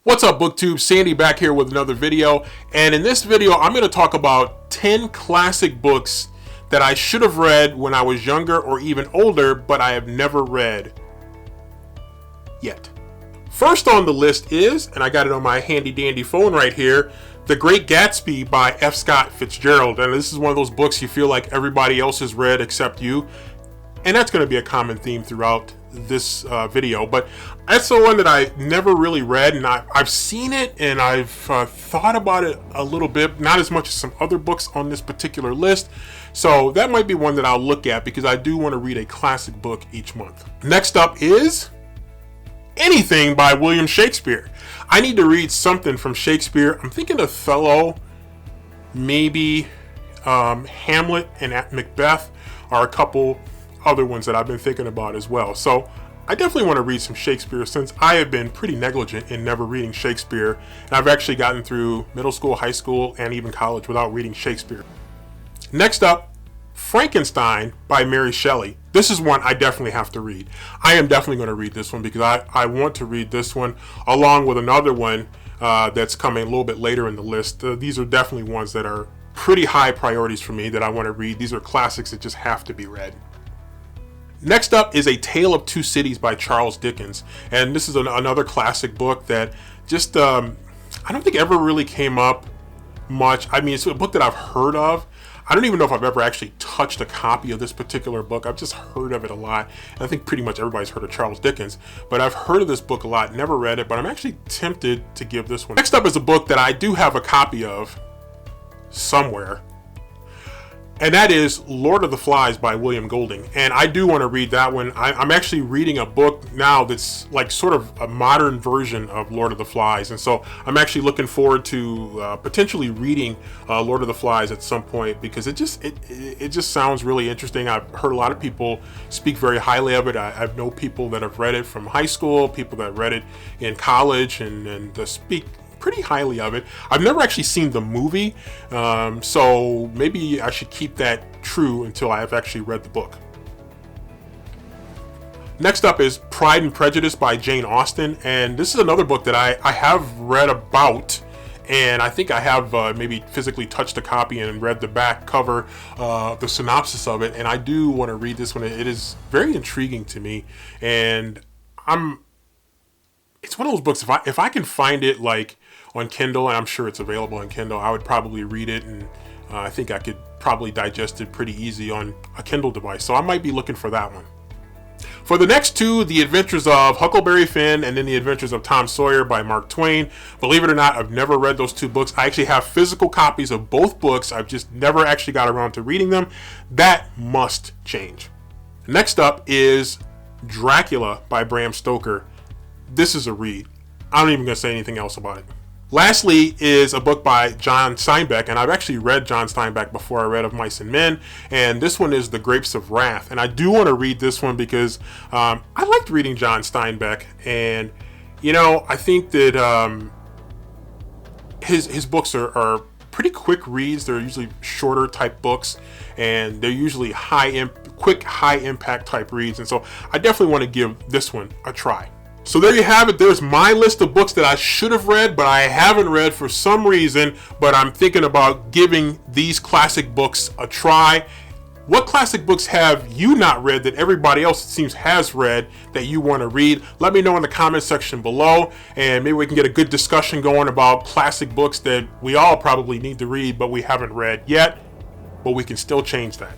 What's up, BookTube? Sandy back here with another video, and in this video I'm going to talk about 10 classic books that I should have read when I was younger or even older, but I have never read yet. First on the list is, and I got it on my handy dandy phone right here, The Great Gatsby by F. Scott Fitzgerald. And this is one of those books you feel like everybody else has read except you, and that's going to be a common theme throughout this video, but that's the one that I never really read, and I've seen it and I've thought about it a little bit, not as much as some other books on this particular list, so that might be one that I'll look at because I do want to read a classic book each month. Next up is anything by William Shakespeare. I need to read something from Shakespeare. I'm thinking Othello, maybe Hamlet and Macbeth are a couple other ones that I've been thinking about as well. So I definitely want to read some Shakespeare since I have been pretty negligent in never reading Shakespeare. And I've actually gotten through middle school, high school, and even college without reading Shakespeare. Next up, Frankenstein by Mary Shelley. This is one I definitely have to read. I am definitely going to read this one because I want to read this one along with another one that's coming a little bit later in the list. These are definitely ones that are pretty high priorities for me that I want to read. These are classics that just have to be read. Next up is A Tale of Two Cities by Charles Dickens, and this is another classic book that just I don't think ever really came up much. I mean, it's a book that I've heard of. I don't even know if I've ever actually touched a copy of this particular book. I've just heard of it a lot, and I think pretty much everybody's heard of Charles Dickens, but I've heard of this book a lot, never read it, but I'm actually tempted to give this one. Next up is a book that I do have a copy of somewhere, and that is Lord of the Flies by William Golding. And I do want to read that one. I'm actually reading a book now that's like sort of a modern version of Lord of the Flies. And so I'm actually looking forward to potentially reading Lord of the Flies at some point because it just sounds really interesting. I've heard a lot of people speak very highly of it. I've known people that have read it from high school, people that read it in college and speak pretty highly of it. I've never actually seen the movie, so maybe I should keep that true until I have actually read the book. Next up is Pride and Prejudice by Jane Austen, and this is another book that I have read about, and I think I have maybe physically touched a copy and read the back cover, the synopsis of it, and I do want to read this one. It is very intriguing to me, and it's one of those books, if I can find it like on Kindle, and I'm sure it's available on Kindle, I would probably read it, and I think I could probably digest it pretty easy on a Kindle device, so I might be looking for that one. For the next two, The Adventures of Huckleberry Finn and then The Adventures of Tom Sawyer by Mark Twain. Believe it or not, I've never read those two books. I actually have physical copies of both books. I've just never actually got around to reading them. That must change. Next up is Dracula by Bram Stoker. This is a read. I'm not even going to say anything else about it. Lastly is a book by John Steinbeck, and I've actually read John Steinbeck before I read Of Mice and Men, and this one is The Grapes of Wrath. And I do want to read this one because I liked reading John Steinbeck, and you know, I think that his books are pretty quick reads. They're usually shorter type books, and they're usually quick, high impact type reads, and so I definitely want to give this one a try. So there you have it. There's my list of books that I should have read, but I haven't read for some reason, but I'm thinking about giving these classic books a try. What classic books have you not read that everybody else, it seems, has read that you want to read? Let me know in the comment section below, and maybe we can get a good discussion going about classic books that we all probably need to read, but we haven't read yet, but we can still change that.